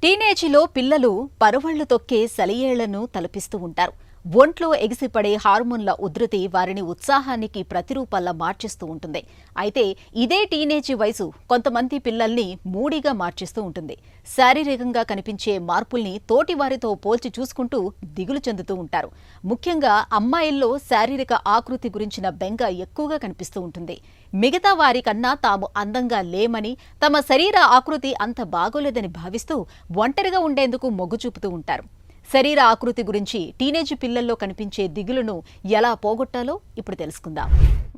టీనేజీలో పిల్లలు పరువళ్లు తొక్కే సెలయేళ్లను తలపిస్తూ ఉంటారు. ఒంట్లో ఎగిసిపడే హార్మోన్ల ఉధృతి వారిని ఉత్సాహానికి ప్రతిరూపంలా మార్చేస్తూ ఉంటుంది. అయితే ఇదే టీనేజీ వయసు కొంతమంది పిల్లల్ని మూడీగా మార్చేస్తూ ఉంటుంది. శారీరకంగా కనిపించే మార్పుల్ని తోటివారితో పోల్చి చూసుకుంటూ దిగులు చెందుతూ ఉంటారు. ముఖ్యంగా అమ్మాయిల్లో శారీరక ఆకృతి గురించిన బెంగ ఎక్కువగా కనిపిస్తూ ఉంటుంది. మిగతా వారికన్నా తాము అందంగా లేమని, తమ శరీర ఆకృతి అంత బాగోలేదని భావిస్తూ ఒంటరిగా ఉండేందుకు మొగ్గు చూపుతూ ఉంటారు. శరీర ఆకృతి గురించి టీనేజ్ పిల్లల్లో కనిపించే దిగులును ఎలా పోగొట్టాలో ఇప్పుడు తెలుసుకుందాం.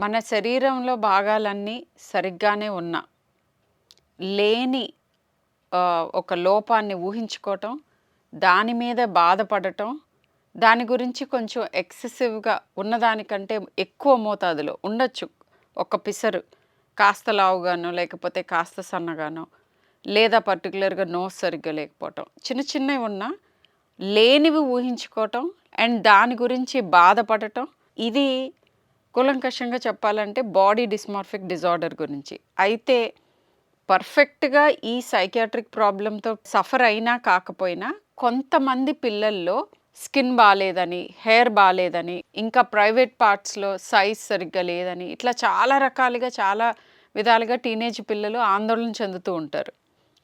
మన శరీరంలో భాగాలన్నీ సరిగ్గానే ఉన్నా లేని ఒక లోపాన్ని ఊహించుకోవటం, దాని మీద బాధపడటం, దాని గురించి కొంచెం ఎక్సెసివ్గా ఉన్నదానికంటే ఎక్కువ మోతాదులో ఉండొచ్చు. ఒక పిసరు కాస్త లావుగానో లేకపోతే కాస్త సన్నగానో, లేదా పర్టికులర్గా నోస్ సరిగ్గా లేకపోవటం, చిన్న చిన్నవి ఉన్నా లేనివి ఊహించుకోవటం అండ్ దాని గురించి బాధపడటం, ఇది కూలంకషంగా చెప్పాలంటే బాడీ డిస్మార్ఫిక్ డిజార్డర్ గురించి. అయితే పర్ఫెక్ట్గా ఈ సైకియాట్రిక్ ప్రాబ్లంతో సఫర్ అయినా కాకపోయినా కొంతమంది పిల్లల్లో స్కిన్ బాగాలేదని, హెయిర్ బాగాలేదని, ఇంకా ప్రైవేట్ పార్ట్స్లో సైజ్ సరిగ్గా లేదని, ఇట్లా చాలా రకాలుగా చాలా విధాలుగా టీనేజ్ పిల్లలు ఆందోళన చెందుతూ ఉంటారు.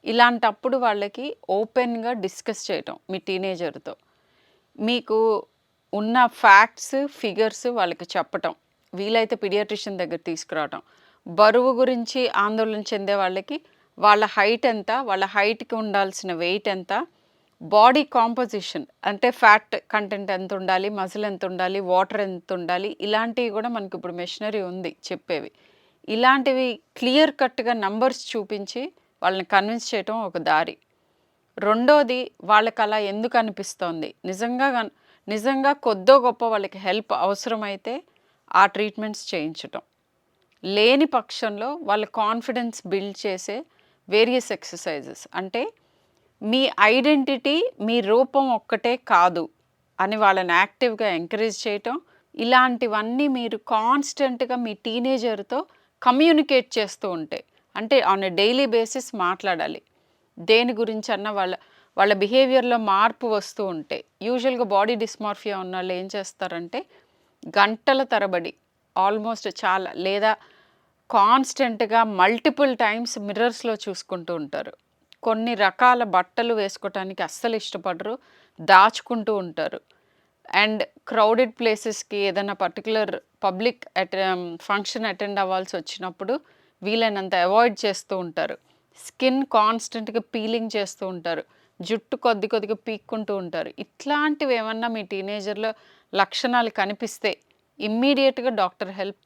ఇలాంటప్పుడు వాళ్ళకి ఓపెన్గా డిస్కస్ చేయటం మీ టీనేజర్తో, మీకు ఉన్న ఫ్యాక్ట్స్ ఫిగర్స్ వాళ్ళకి చెప్పటం, వీలైతే పీడియాట్రిషియన్ దగ్గర తీసుకురావటం. బరువు గురించి ఆందోళన చెందే వాళ్ళకి వాళ్ళ హైట్ ఎంత, వాళ్ళ హైట్కి ఉండాల్సిన వెయిట్ ఎంత, బాడీ కాంపోజిషన్ అంటే ఫ్యాట్ కంటెంట్ ఎంత ఉండాలి, మజిల్ ఎంత ఉండాలి, వాటర్ ఎంత ఉండాలి, ఇలాంటివి కూడా మనకి ఇప్పుడు మెషినరీ ఉంది చెప్పేవి. ఇలాంటివి క్లియర్ కట్గా నంబర్స్ చూపించి వాళ్ళని కన్విన్స్ చేయటం ఒక దారి. రెండోది, వాళ్ళకి అలా ఎందుకు అనిపిస్తోంది, నిజంగా కొద్దో గొప్ప వాళ్ళకి హెల్ప్ అవసరమైతే ఆ ట్రీట్మెంట్స్ చేయించటం. లేని పక్షంలో వాళ్ళ కాన్ఫిడెన్స్ బిల్డ్ చేసే వేరియస్ ఎక్సర్సైజెస్, అంటే మీ ఐడెంటిటీ మీ రూపం ఒక్కటే కాదు అని వాళ్ళని యాక్టివ్గా ఎంకరేజ్ చేయటం. ఇలాంటివన్నీ మీరు కాన్స్టెంట్గా మీ టీనేజర్తో కమ్యూనికేట్ చేస్తూ ఉంటే, అంటే ఆన్ ఎ డైలీ బేసిస్ మాట్లాడాలి. దేని గురించి అన్న వాళ్ళ బిహేవియర్లో మార్పు వస్తూ ఉంటే, యూజువల్గా బాడీ డిస్మార్ఫియా ఉన్న వాళ్ళు ఏం చేస్తారంటే గంటల తరబడి ఆల్మోస్ట్ చాలా లేదా కాన్స్టెంట్గా మల్టిపుల్ టైమ్స్ మిర్రర్స్లో చూసుకుంటూ ఉంటారు. కొన్ని రకాల బట్టలు వేసుకోవటానికి అస్సలు ఇష్టపడరు, దాచుకుంటూ ఉంటారు. అండ్ క్రౌడెడ్ ప్లేసెస్కి ఏదైనా పర్టికులర్ పబ్లిక్ ఫంక్షన్ అటెండ్ అవ్వాల్సి వచ్చినప్పుడు వీలైనంత అవాయిడ్ చేస్తూ ఉంటారు. స్కిన్ కాన్స్టెంట్గా పీలింగ్ చేస్తూ ఉంటారు, జుట్టు కొద్దిగా పీక్కుంటూ ఉంటారు. ఇట్లాంటివి ఏమన్నా మీ టీనేజర్లో లక్షణాలు కనిపిస్తే ఇమ్మీడియట్గా డాక్టర్ హెల్ప్